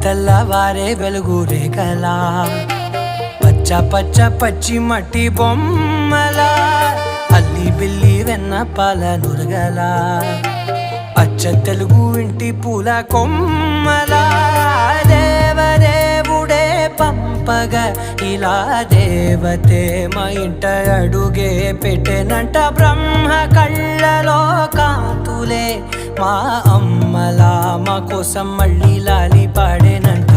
తెల్లవారే వెలుగు రేఖలా పచ్చ పచ్చ పచ్చి మట్టి బొమ్మలా అల్లి బిల్లి వెన్న పాల నురగలా అచ్చ తెలుగు ఇంటి పూల కొమ్మలా దేవదేవుడే పంపగా ఇలా దేవతే మా ఇంట అడుగే పెట్టెనంట బ్రహ్మ కళ్ళలో కాంతులే మా అమ్మలా మా కోసం మళ్ళీ లాలి పాడేనంట.